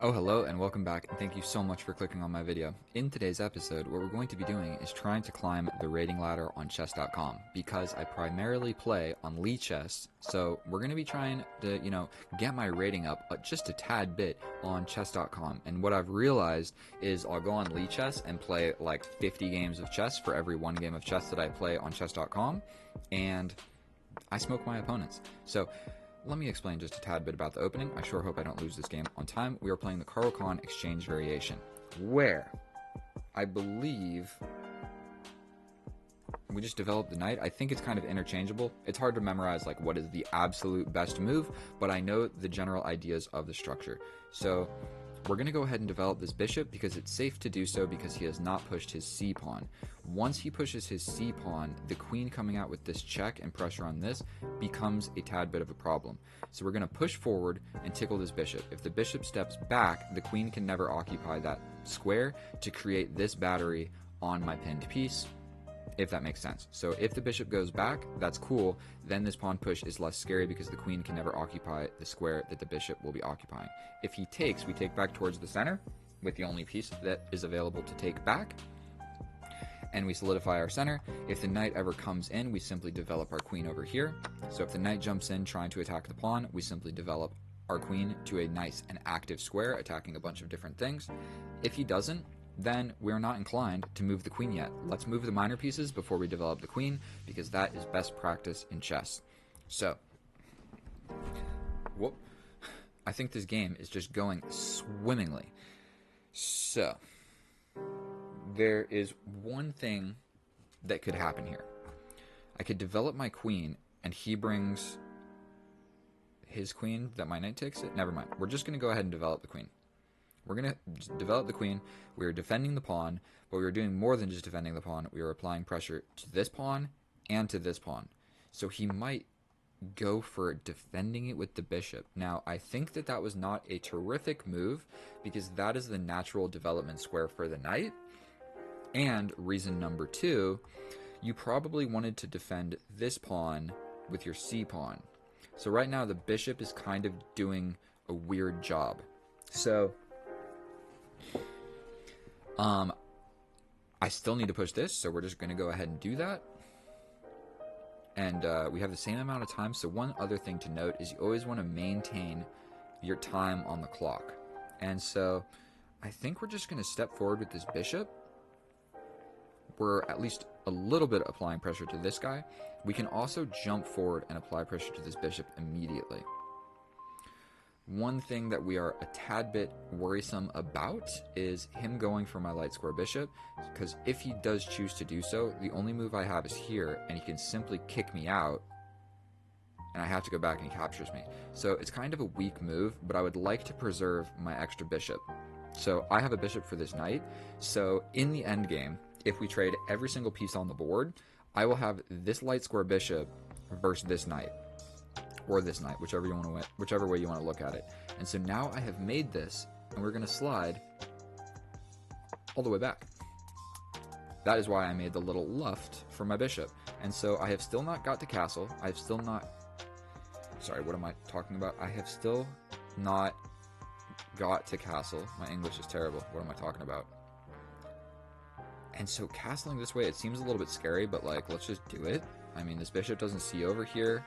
Oh, hello and welcome back, and thank you so much for clicking on my video. In today's episode, what we're going to be doing is trying to climb the rating ladder on chess.com because I primarily play on Lichess, so we're going to be trying to, get my rating up just a tad bit on chess.com. And what I've realized is I'll go on Lichess and play like 50 games of chess for every one game of chess that I play on chess.com, and I smoke my opponents. So let me explain just a tad bit about the opening. I sure hope I don't lose this game on time. We are playing the Carl Khan Exchange Variation, where I believe we just developed the knight. I think it's kind of interchangeable. It's hard to memorize like what is the absolute best move, but I know the general ideas of the structure. So we're going to go ahead and develop this bishop because it's safe to do so because he has not pushed his c-pawn. Once he pushes his c-pawn, the queen coming out with this check and pressure on this becomes a tad bit of a problem. So we're going to push forward and tickle this bishop. If the bishop steps back, the queen can never occupy that square to create this battery on my pinned piece, if that makes sense. So if the bishop goes back, that's cool. Then this pawn push is less scary because the queen can never occupy the square that the bishop will be occupying. If he takes, we take back towards the center with the only piece that is available to take back, and we solidify our center. If the knight ever comes in, we simply develop our queen over here. So if the knight jumps in trying to attack the pawn, we simply develop our queen to a nice and active square, attacking a bunch of different things. If he doesn't, then we're not inclined to move the queen yet. Let's move the minor pieces before we develop the queen, because that is best practice in chess. So, whoop, I think this game is just going swimmingly. So, there is one thing that could happen here. I could develop my queen, and he brings his queen that my knight takes it. Never mind. We're just going to go ahead and develop the queen. We're going to develop the queen. We are defending the pawn, but we are doing more than just defending the pawn. We are applying pressure to this pawn and to this pawn. So he might go for defending it with the bishop. Now, I think that that was not a terrific move because that is the natural development square for the knight. And reason number two, you probably wanted to defend this pawn with your c-pawn. So right now the bishop is kind of doing a weird job. So I still need to push this, so we're just going to go ahead and do that. And we have the same amount of time, so one other thing to note is you always want to maintain your time on the clock. And so I think we're just going to step forward with this bishop. We're at least a little bit applying pressure to this guy. We can also jump forward and apply pressure to this bishop immediately. One thing that we are a tad bit worrisome about is him going for my light square bishop, because if he does choose to do so, the only move I have is here, and he can simply kick me out, and I have to go back and he captures me. So it's kind of a weak move, but I would like to preserve my extra bishop. So I have a bishop for this knight, so in the end game, if we trade every single piece on the board, I will have this light square bishop versus this knight. Or this knight, whichever way you want to look at it. And so now I have made this, and we're going to slide all the way back. That is why I made the little luft for my bishop. And so I have still not got to castle. I have still not... Sorry, what am I talking about? I have still not got to castle. My English is terrible. What am I talking about? And so castling this way, it seems a little bit scary, but like, let's just do it. I mean, this bishop doesn't see over here.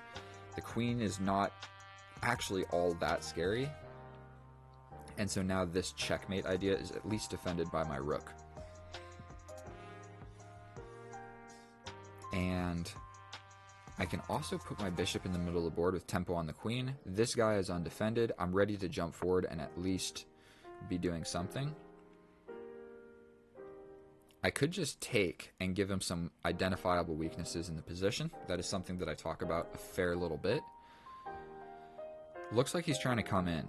The queen is not actually all that scary. And so now this checkmate idea is at least defended by my rook. And I can also put my bishop in the middle of the board with tempo on the queen. This guy is undefended. I'm ready to jump forward and at least be doing something. I could just take and give him some identifiable weaknesses in the position. That is something that I talk about a fair little bit. Looks like he's trying to come in.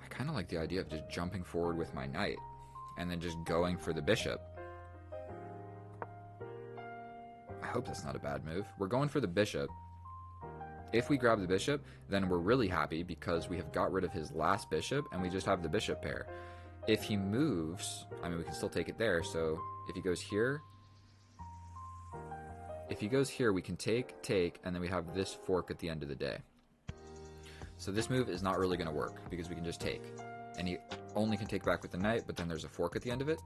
I kind of like the idea of just jumping forward with my knight and then just going for the bishop. I hope that's not a bad move. We're going for the bishop. If we grab the bishop, then we're really happy because we have got rid of his last bishop and we just have the bishop pair. If he moves, I mean, we can still take it there. So if he goes here, if he goes here, we can take, and then we have this fork at the end of the day. So this move is not really going to work because we can just take. And he only can take back with the knight, but then there's a fork at the end of it.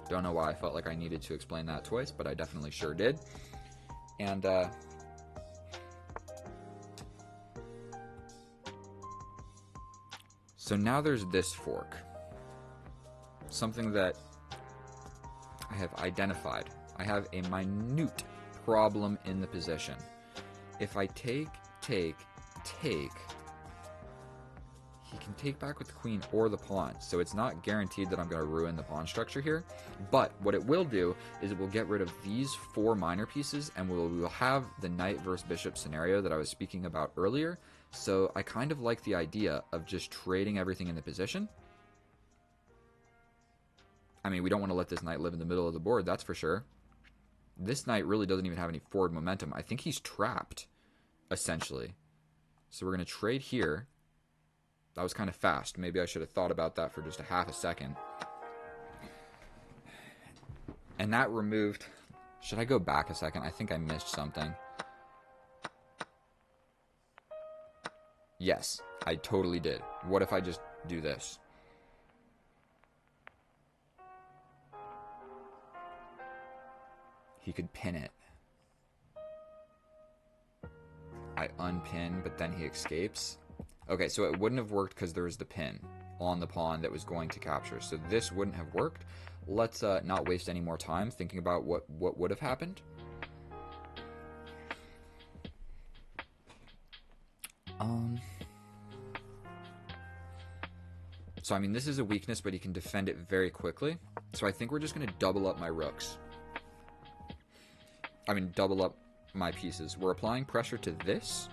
Don't know why I felt like I needed to explain that twice, but I definitely sure did. And so now there's this fork. Something that I have identified. I have a minute problem in the position. If I take, he can take back with the queen or the pawn, so it's not guaranteed that I'm going to ruin the pawn structure here. But what it will do is it will get rid of these 4 minor pieces, and we will have the knight versus bishop scenario that I was speaking about earlier. So I kind of like the idea of just trading everything in the position. I mean, we don't want to let this knight live in the middle of the board, that's for sure. This knight really doesn't even have any forward momentum. I think he's trapped, essentially. So we're going to trade here. That was kind of fast. Maybe I should have thought about that for just a half a second. And that removed... Should I go back a second? I think I missed something. Yes, I totally did. What if I just do this? He could pin it. I unpin, but then he escapes. Okay, so it wouldn't have worked because there was the pin on the pawn that was going to capture. So this wouldn't have worked. Let's not waste any more time thinking about what would have happened. So, I mean, this is a weakness, but he can defend it very quickly. So I think we're just going to double up my rooks. I mean, double up my pieces. We're applying pressure to this.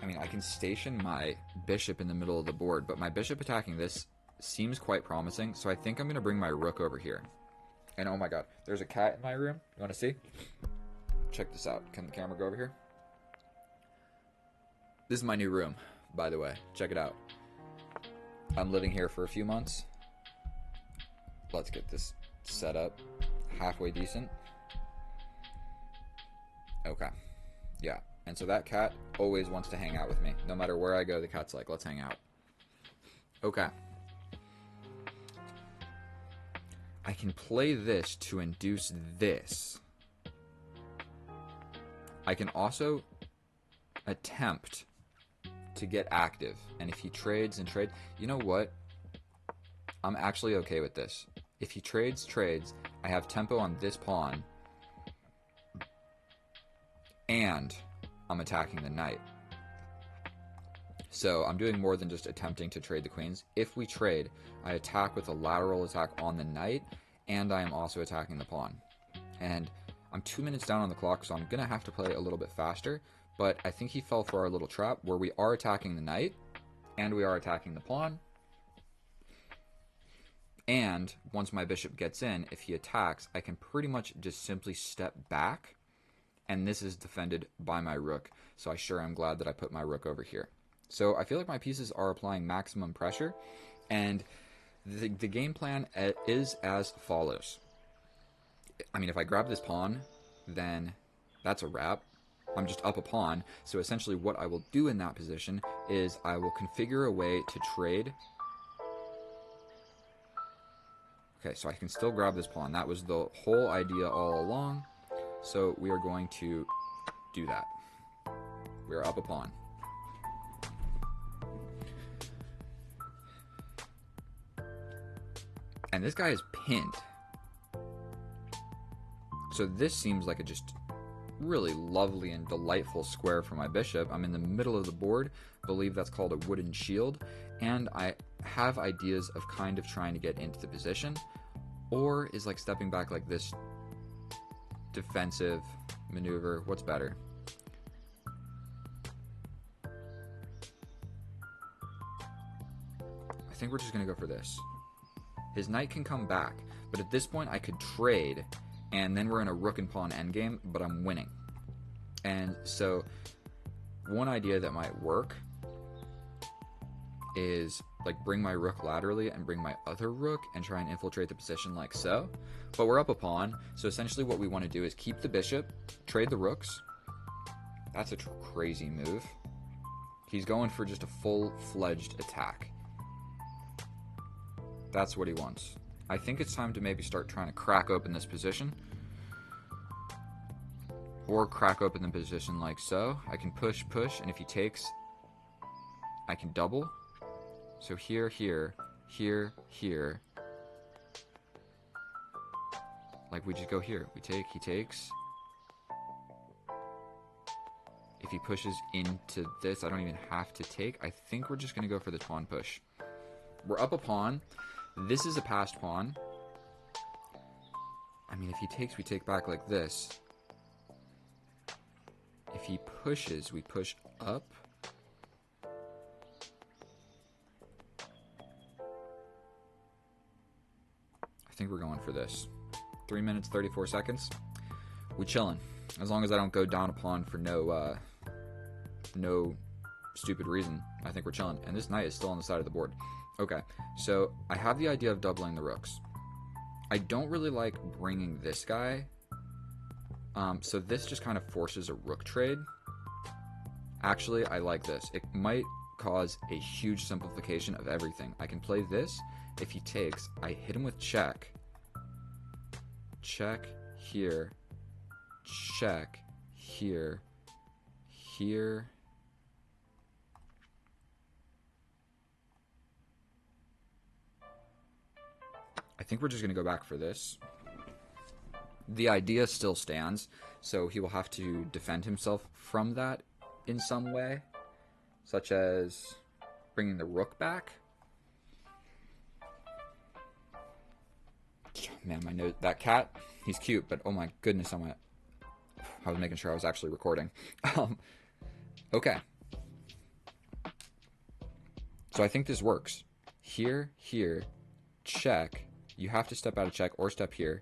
I mean, I can station my bishop in the middle of the board, but my bishop attacking this seems quite promising, so I think I'm going to bring my rook over here. And oh my god, there's a cat in my room. You want to see? Check this out. Can the camera go over here? This is my new room, by the way. Check it out. I'm living here for a few months. Let's get this set up halfway decent. Okay. Yeah. And so that cat always wants to hang out with me. No matter where I go, the cat's like, let's hang out. Okay. I can play this to induce this. I can also attempt to get active. And if he trades and trades, you know what? I'm actually okay with this. If he trades, I have tempo on this pawn. And I'm attacking the knight. So I'm doing more than just attempting to trade the queens. If we trade, I attack with a lateral attack on the knight, and I am also attacking the pawn. And I'm 2 minutes down on the clock, so I'm going to have to play a little bit faster. But I think he fell for our little trap where we are attacking the knight, and we are attacking the pawn. And once my bishop gets in, if he attacks, I can pretty much just simply step back. And this is defended by my rook. So I sure am glad that I put my rook over here. So I feel like my pieces are applying maximum pressure. And the game plan is as follows. I mean, if I grab this pawn, then that's a wrap. I'm just up a pawn. So essentially what I will do in that position is I will configure a way to trade. Okay, so I can still grab this pawn. That was the whole idea all along. So we are going to do that. We are up a pawn. And this guy is pinned. So this seems like a just really lovely and delightful square for my bishop. I'm in the middle of the board. I believe that's called a wooden shield. And I have ideas of kind of trying to get into the position. Or is like stepping back like this defensive maneuver. What's better? I think we're just going to go for this. His knight can come back, but at this point I could trade, and then we're in a rook and pawn endgame, but I'm winning. And so one idea that might work is like bring my rook laterally and bring my other rook and try and infiltrate the position like so. But we're up a pawn, so essentially what we want to do is keep the bishop, trade the rooks. That's a crazy move. He's going for just a full-fledged attack. That's what he wants. I think it's time to maybe start trying to crack open this position. Or crack open the position like so. I can push, and if he takes, I can double. So here, here, here, here. Like we just go here. We take, he takes. If he pushes into this, I don't even have to take. I think we're just going to go for the pawn push. We're up a pawn. This is a passed pawn. I mean, if he takes, we take back like this. If he pushes, we push up. I think we're going for this. 3 minutes, 34 seconds. We chilling. As long as I don't go down a pawn for no stupid reason, I think we're chilling. And this knight is still on the side of the board. Okay, so I have the idea of doubling the rooks. I don't really like bringing this guy. So this just kind of forces a rook trade. Actually, I like this. It might cause a huge simplification of everything. I can play this. If he takes, I hit him with check. Check here. Check here. Here. I think we're just going to go back for this. The idea still stands, so he will have to defend himself from that in some way, such as bringing the rook back. Man, my nose, that cat, he's cute, but oh my goodness, I was making sure I was actually recording. Okay. So I think this works. Here, here, check. You have to step out of check or step here.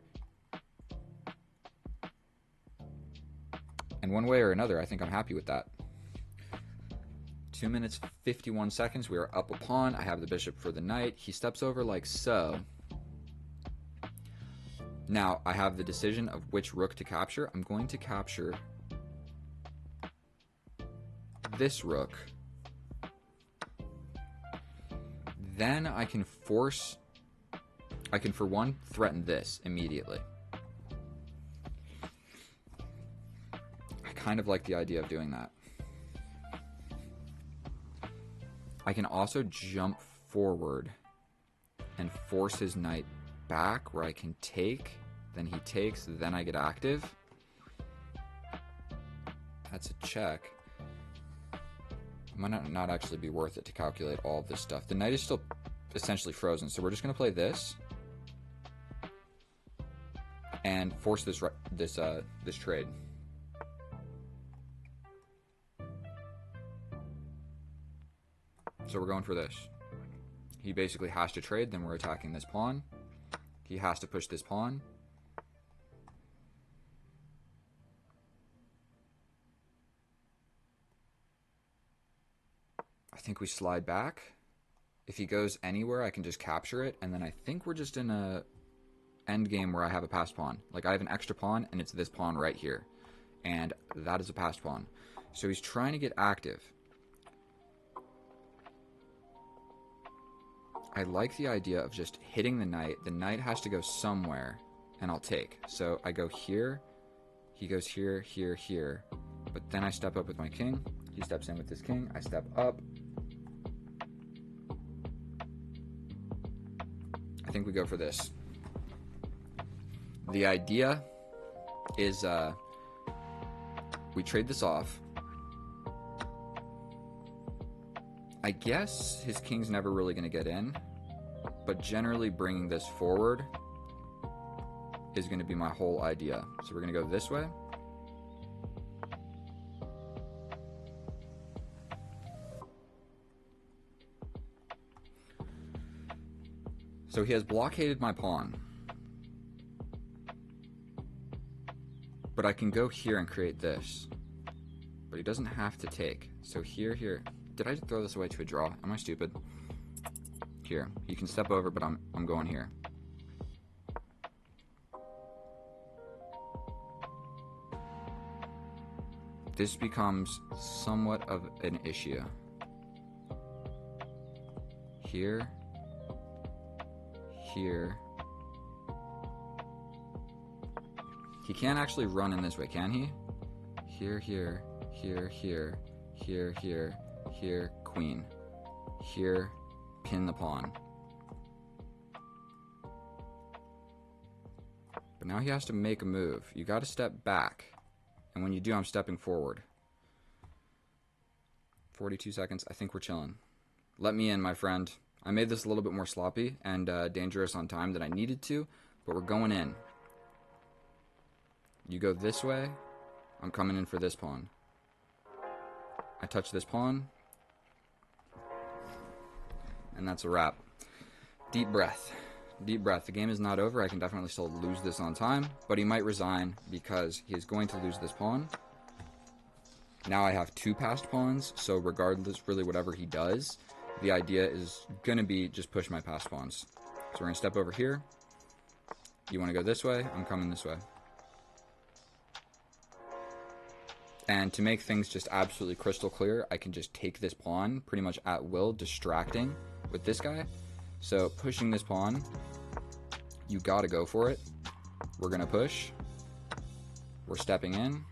And one way or another, I think I'm happy with that. 2 minutes, 51 seconds. We are up a pawn. I have the bishop for the knight. He steps over like so. Now, I have the decision of which rook to capture. I'm going to capture this rook. Then I can for one, threaten this immediately. I kind of like the idea of doing that. I can also jump forward and force his knight back where I can take, then he takes, then I get active. That's a check. It might not actually be worth it to calculate all of this stuff. The knight is still essentially frozen, so we're just going to play this and force this trade. So we're going for this. He basically has to trade, then we're attacking this pawn. He has to push this pawn. I think we slide back. If he goes anywhere, I can just capture it, and then I think we're just in a end game where I have a passed pawn. Like, I have an extra pawn, and it's this pawn right here. And that is a passed pawn. So he's trying to get active. I like the idea of just hitting the knight. The knight has to go somewhere, and I'll take. So I go here, he goes here, here, here. But then I step up with my king. He steps in with his king. I step up. I think we go for this. The idea is we trade this off. I guess his king's never really going to get in, but generally bringing this forward is going to be my whole idea. So we're going to go this way. So he has blockaded my pawn. But I can go here and create this. But he doesn't have to take. So here, here. Did I throw this away to a draw? Am I stupid? Here, he can step over, but I'm going here. This becomes somewhat of an issue. Here, here. He can't actually run in this way, can he? Here, here, here, here, here, here, here, queen. Here, pin the pawn. But now he has to make a move. You got to step back. And when you do, I'm stepping forward. 42 seconds. I think we're chilling. Let me in, my friend. I made this a little bit more sloppy and dangerous on time than I needed to, but we're going in. You go this way. I'm coming in for this pawn. I touch this pawn. And that's a wrap. Deep breath. Deep breath. The game is not over. I can definitely still lose this on time, but he might resign because he is going to lose this pawn. Now I have 2 passed pawns, so regardless, really whatever he does, the idea is going to be just push my passed pawns. So we're going to step over here. You want to go this way? I'm coming this way. And to make things just absolutely crystal clear, I can just take this pawn pretty much at will, distracting with this guy. So pushing this pawn, you gotta go for it. We're gonna push. We're stepping in.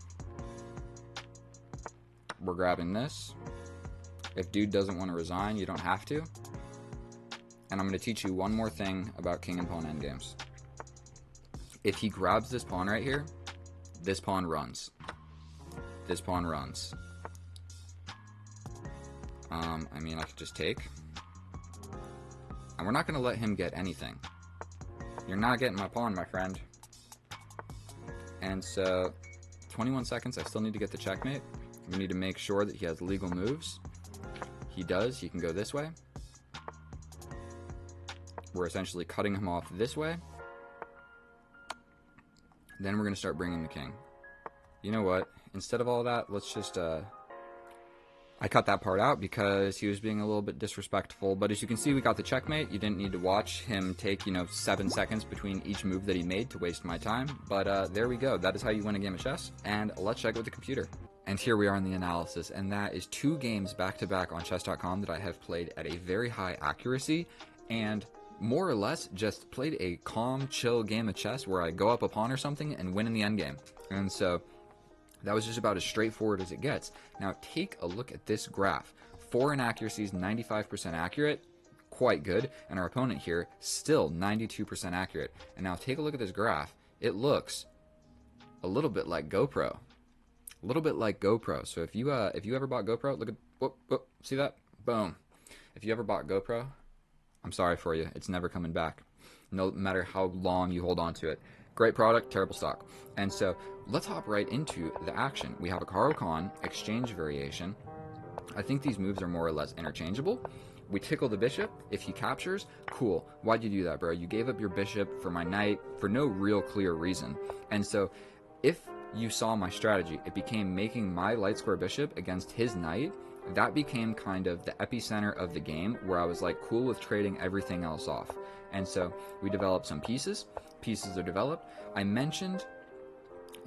We're grabbing this. If dude doesn't want to resign, you don't have to. And I'm gonna teach you one more thing about king and pawn endgames. If he grabs this pawn right here, this pawn runs. This pawn runs. I mean, I could just take. And we're not going to let him get anything. You're not getting my pawn, my friend. And so, 21 seconds, I still need to get the checkmate. We need to make sure that he has legal moves. He does. He can go this way. We're essentially cutting him off this way. Then we're going to start bringing the king. You know what? Instead of all that, let's just... I cut that part out because he was being a little bit disrespectful. But as you can see, we got the checkmate. You didn't need to watch him take, 7 seconds between each move that he made to waste my time. But there we go. That is how you win a game of chess. And let's check it with the computer. And here we are in the analysis. And that is 2 games back-to-back on chess.com that I have played at a very high accuracy. And more or less just played a calm, chill game of chess where I go up a pawn or something and win in the endgame. And so... that was just about as straightforward as it gets. Now take a look at this graph. 4 inaccuracies, 95% accurate, quite good. And our opponent here, still 92% accurate. And now take a look at this graph. It looks a little bit like GoPro. A little bit like GoPro. So if you ever bought GoPro, look at, whoop, see that? Boom. If you ever bought GoPro, I'm sorry for you. It's never coming back. No matter how long you hold on to it. Great product, terrible stock. And so let's hop right into the action. We have a Caro Kann exchange variation. I think these moves are more or less interchangeable. We tickle the bishop. If he captures, cool. Why'd you do that, bro? You gave up your bishop for my knight for no real clear reason. And so if you saw my strategy, it became making my light square bishop against his knight. That became kind of the epicenter of the game where I was like cool with trading everything else off. And so we developed some pieces. Pieces are developed. I mentioned,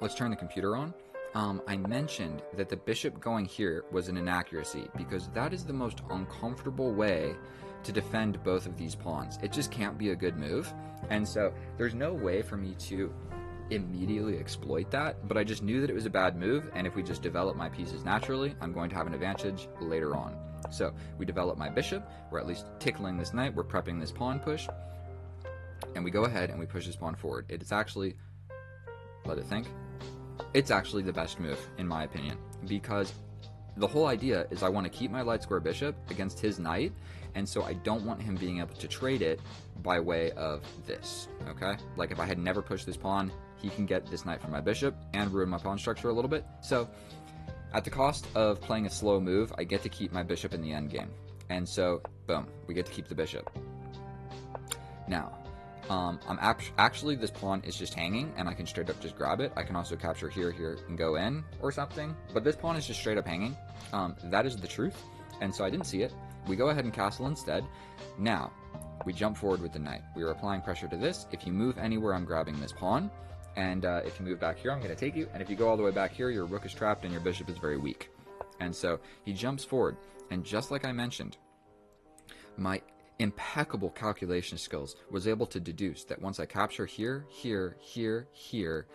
let's turn the computer on. I mentioned that the bishop going here was an inaccuracy because that is the most uncomfortable way to defend both of these pawns. It just can't be a good move. And so there's no way for me to immediately exploit that, but I just knew that it was a bad move, and if we just develop my pieces naturally, I'm going to have an advantage later on. So we develop my bishop, we're at least tickling this knight, we're prepping this pawn push, and we go ahead and we push this pawn forward. It's actually, let it think, it's actually the best move, in my opinion, because the whole idea is I want to keep my light square bishop against his knight, and so I don't want him being able to trade it by way of this, okay? Like if I had never pushed this pawn, he can get this knight from my bishop and ruin my pawn structure a little bit. So at the cost of playing a slow move, I get to keep my bishop in the endgame. And so, boom, we get to keep the bishop. Now, actually this pawn is just hanging and I can straight up just grab it. I can also capture here, and go in or something. But this pawn is just straight up hanging. That is the truth. And so I didn't see it. We go ahead and castle instead. Now, we jump forward with the knight. We are applying pressure to this. If you move anywhere, I'm grabbing this pawn. And if you move back here, I'm going to take you. And if you go all the way back here, your rook is trapped and your bishop is very weak. And so he jumps forward. And just like I mentioned, my impeccable calculation skills was able to deduce that once I capture here, here, here, here,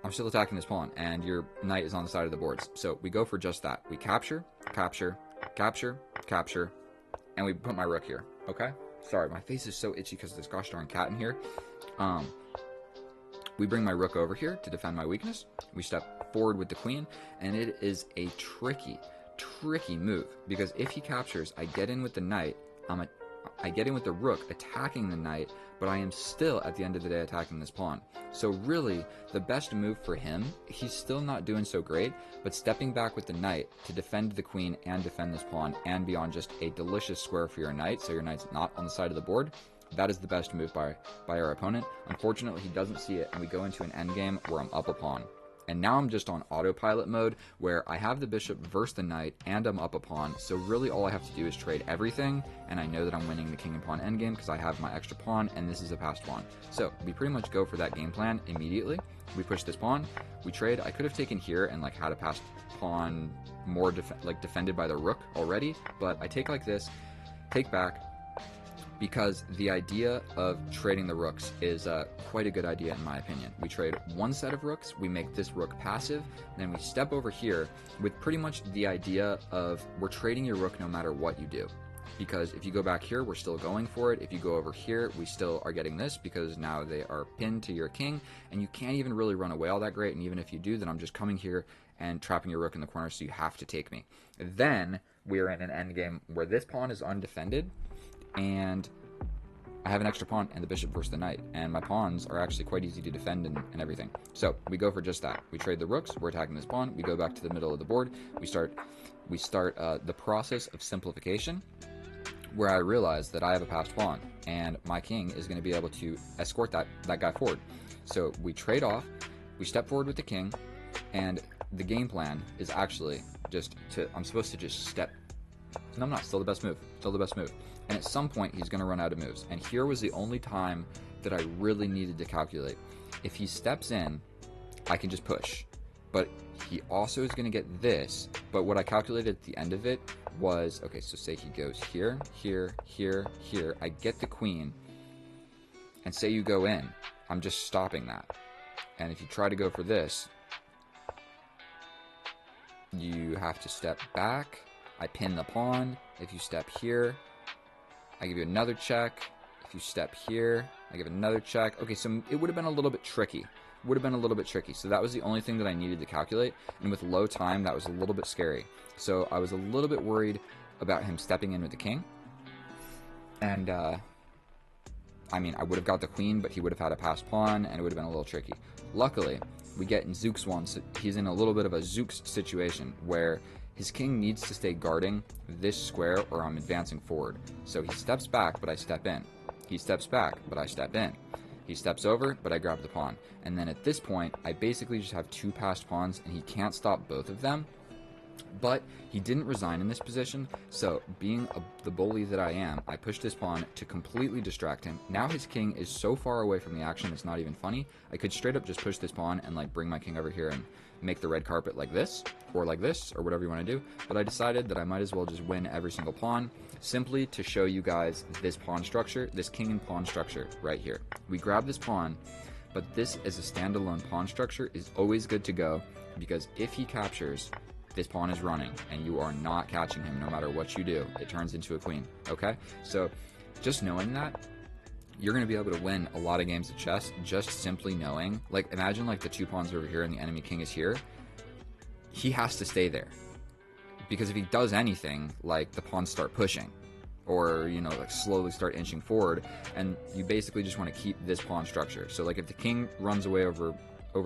I'm still attacking this pawn, and your knight is on the side of the boards. So we go for just that. We capture, capture, capture, capture, and we put my rook here, okay? Sorry, my face is so itchy because of this gosh darn cat in here. We bring my rook over here to defend my weakness. We step forward with the queen, and it is a tricky move, because if he captures, I get in with the knight, I get in with the rook attacking the knight, but I am still, at the end of the day, attacking this pawn. So really, the best move for him, he's still not doing so great, but stepping back with the knight to defend the queen and defend this pawn and be on just a delicious square for your knight, so your knight's not on the side of the board, that is the best move by our opponent. Unfortunately, he doesn't see it, and we go into an endgame where I'm up a pawn. And now I'm just on autopilot mode, where I have the bishop versus the knight, and I'm up a pawn, so really all I have to do is trade everything, and I know that I'm winning the king and pawn endgame because I have my extra pawn, and this is a passed pawn. So we pretty much go for that game plan immediately. We push this pawn, we trade. I could have taken here and like had a passed pawn more defended by the rook already, but I take like this, take back, because the idea of trading the rooks is quite a good idea in my opinion. We trade one set of rooks, we make this rook passive, then we step over here with pretty much the idea of we're trading your rook no matter what you do. Because if you go back here, we're still going for it. If you go over here, we still are getting this because now they are pinned to your king, and you can't even really run away all that great, and even if you do, then I'm just coming here and trapping your rook in the corner, so you have to take me. Then we are in an endgame where this pawn is undefended, and I have an extra pawn and the bishop versus the knight, and my pawns are actually quite easy to defend and everything. So we go for just that. We trade the rooks, we're attacking this pawn, we go back to the middle of the board, we start the process of simplification, where I realize that I have a passed pawn, and my king is going to be able to escort that guy forward. So we trade off, we step forward with the king, and the game plan is actually I'm supposed to just step. No, I'm not. Still the best move. Still the best move. And at some point, he's going to run out of moves. And here was the only time that I really needed to calculate. If he steps in, I can just push. But he also is going to get this. But what I calculated at the end of it was, okay, so say he goes here, here, here, here. I get the queen. And say you go in, I'm just stopping that. And if you try to go for this, you have to step back. I pin the pawn. If you step here, I give you another check. If you step here, I give another check. Okay, so it would have been a little bit tricky. So that was the only thing that I needed to calculate. And with low time, that was a little bit scary. So I was a little bit worried about him stepping in with the king. And, I mean, I would have got the queen, but he would have had a passed pawn, and it would have been a little tricky. Luckily, we get in Zook's one. So he's in a little bit of a Zook's situation where his king needs to stay guarding this square or I'm advancing forward. So he steps back, but I step in. He steps back, but I step in. He steps over, but I grab the pawn. And then at this point, I basically just have two passed pawns, and he can't stop both of them. But he didn't resign in this position, so being the bully that I am, I pushed this pawn to completely distract him. Now his king is so far away from the action, it's not even funny. I could straight up just push this pawn and like bring my king over here and make the red carpet like this, or whatever you want to do. But I decided that I might as well just win every single pawn, simply to show you guys this pawn structure, this king and pawn structure right here. We grab this pawn, but this as a standalone pawn structure is always good to go, because if he captures, this pawn is running, and you are not catching him no matter what you do. It turns into a queen, okay? So just knowing that, you're going to be able to win a lot of games of chess just simply knowing. Like, imagine like the two pawns over here and the enemy king is here. He has to stay there, because if he does anything, like the pawns start pushing, or, you know, like slowly start inching forward, and you basically just want to keep this pawn structure. So like if the king runs away over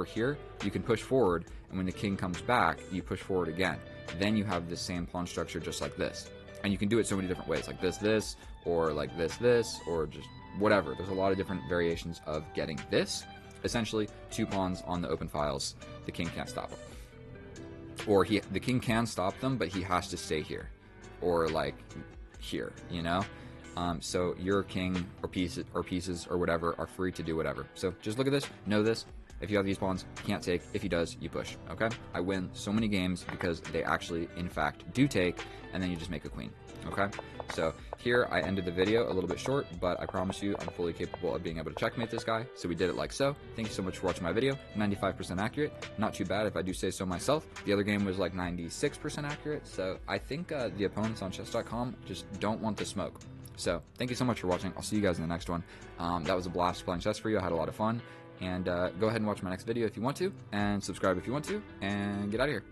here, you can push forward, and when the king comes back, you push forward again. Then you have the same pawn structure just like this. And you can do it so many different ways, like this, or like this, or just whatever. There's a lot of different variations of getting this. Essentially, two pawns on the open files, the king can't stop them. Or the king can stop them, but he has to stay here. Or like here, you know? So your king or pieces or whatever are free to do whatever. So just look at this, know this. If you have these pawns, you can't take. If he does, you push, okay? I win so many games because they actually, in fact, do take, and then you just make a queen, okay? So here I ended the video a little bit short, but I promise you I'm fully capable of being able to checkmate this guy. So we did it like so. Thank you so much for watching my video. 95% accurate. Not too bad if I do say so myself. The other game was like 96% accurate, so I think the opponents on chess.com just don't want the smoke. So thank you so much for watching. I'll see you guys in the next one. That was a blast playing chess for you. I had a lot of fun. And go ahead and watch my next video if you want to, and subscribe if you want to, and get out of here.